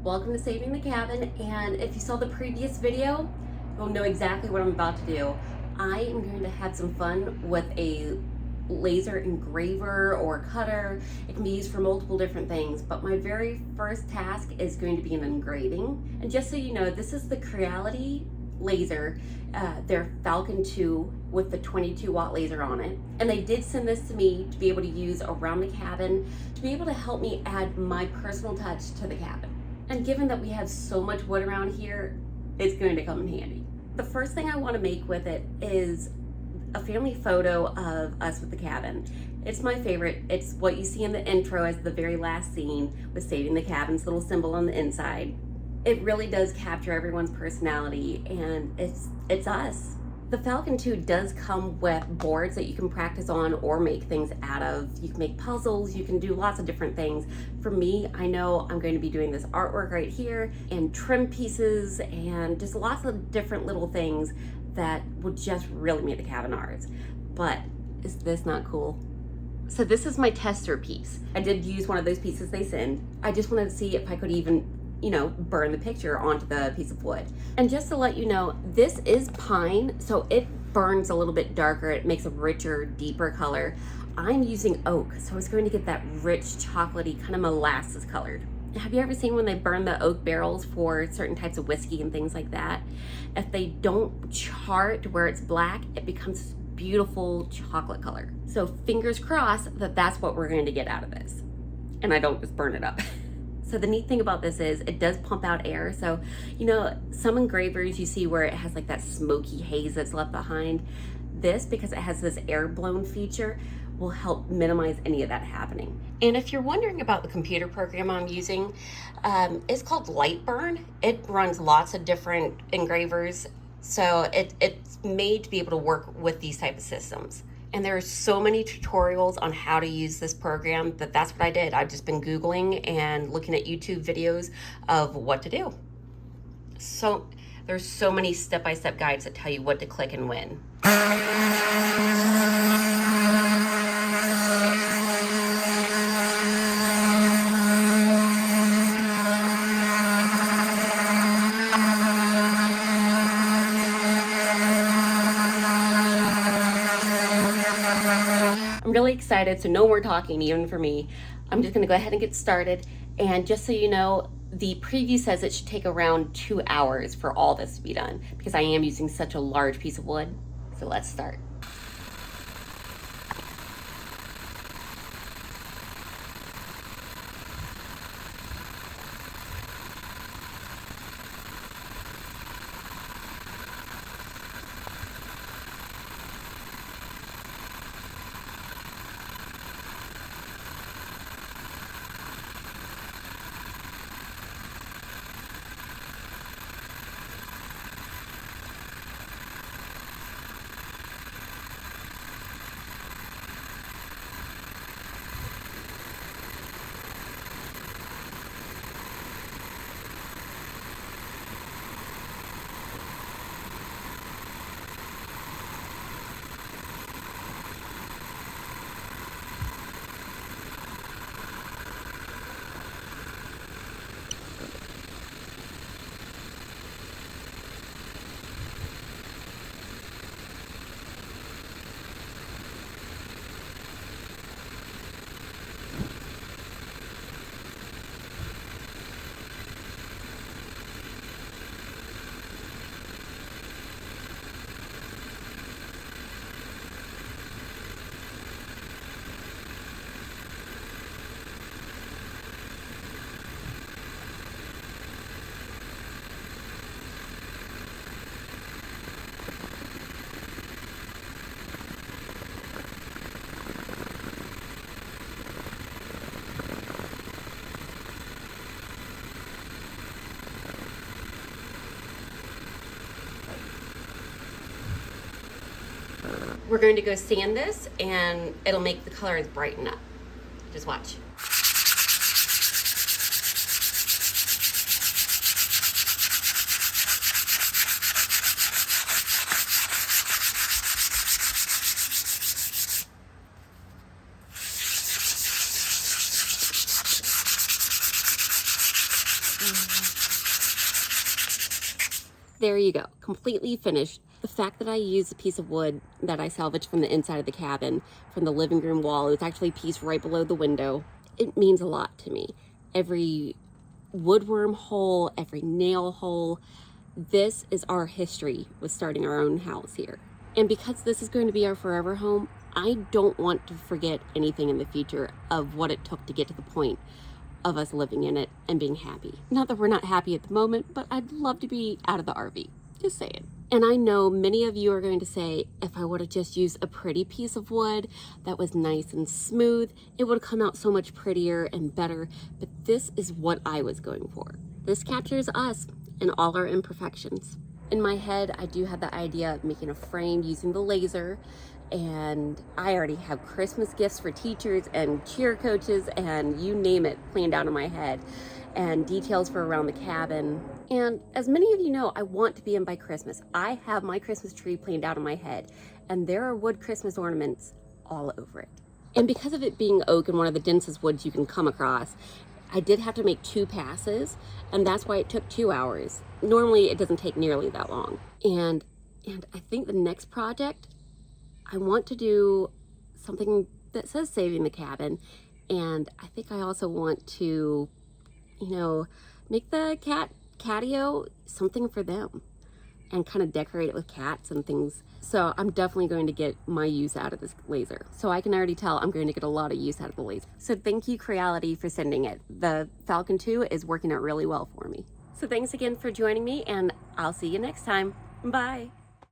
Welcome to Saving the Cabin, and if you saw the previous video, you'll know exactly what I'm about to do. I am going to have some fun with a laser engraver or cutter. It can be used for multiple different things, but my very first task is going to be an engraving. And just so you know, this is the Creality laser, their Falcon 2 with the 22 watt laser on it. And they did send this to me to be able to use around the cabin, to be able to help me add my personal touch to the cabin. And given that we have so much wood around here, it's going to come in handy. The first thing I want to make with it is a family photo of us with the cabin. It's my favorite. It's what you see in the intro as the very last scene with Saving the Cabin's little symbol on the inside. It really does capture everyone's personality, and it's us. The Falcon 2 does come with boards that you can practice on or make things out of. You can make puzzles, you can do lots of different things. For me, I know I'm going to be doing this artwork right here and trim pieces and just lots of different little things that will just really make the cabin ours. But is this not cool? So this is my tester piece. I did use one of those pieces they send. I just wanted to see if I could even burn the picture onto the piece of wood. And just to let you know, this is pine, so it burns a little bit darker. It makes a richer, deeper color. I'm using oak, so it's going to get that rich, chocolatey, kind of molasses colored. Have you ever seen when they burn the oak barrels for certain types of whiskey and things like that? If they don't char it to where it's black, it becomes this beautiful chocolate color. So fingers crossed that that's what we're going to get out of this. And I don't just burn it up. So the neat thing about this is it does pump out air. So, some engravers you see where it has like that smoky haze that's left behind. This, because it has this air blown feature, will help minimize any of that happening. And if you're wondering about the computer program I'm using, it's called Lightburn. It runs lots of different engravers. So it's made to be able to work with these type of systems. And there are so many tutorials on how to use this program that's what I did. I've just been Googling and looking at YouTube videos of what to do. So there's so many step-by-step guides that tell you what to click and when. I'm really excited, so no more talking even for me. I'm just gonna go ahead and get started. And just so you know, the preview says it should take around 2 hours for all this to be done because I am using such a large piece of wood. So let's start. We're going to go sand this and it'll make the colors brighten up. Just watch. There you go, completely finished. The fact that I used a piece of wood that I salvaged from the inside of the cabin, from the living room wall, it's actually a piece right below the window, it means a lot to me. Every woodworm hole, every nail hole, this is our history with starting our own house here. And because this is going to be our forever home, I don't want to forget anything in the future of what it took to get to the point of us living in it and being happy. Not that we're not happy at the moment, but I'd love to be out of the RV. Just saying. And I know many of you are going to say, if I would have just used a pretty piece of wood that was nice and smooth, it would have come out so much prettier and better. But this is what I was going for. This captures us and all our imperfections. In my head, I do have the idea of making a frame using the laser, and I already have Christmas gifts for teachers and cheer coaches and you name it planned out in my head, and details for around the cabin. And as many of you know, I want to be in by Christmas. I have my Christmas tree planned out in my head, and there are wood Christmas ornaments all over it. And because of it being oak and one of the densest woods you can come across, I did have to make 2 passes, and that's why it took 2 hours. Normally it doesn't take nearly that long. And I think the next project, I want to do something that says saving the cabin, and I think I also want to, you know, make the catio something for them and kind of decorate it with cats and things. So I'm definitely going to get my use out of this laser. So I can already tell I'm going to get a lot of use out of the laser. So thank you, Creality, for sending it. The Falcon 2 is working out really well for me. So thanks again for joining me, and I'll see you next time. Bye.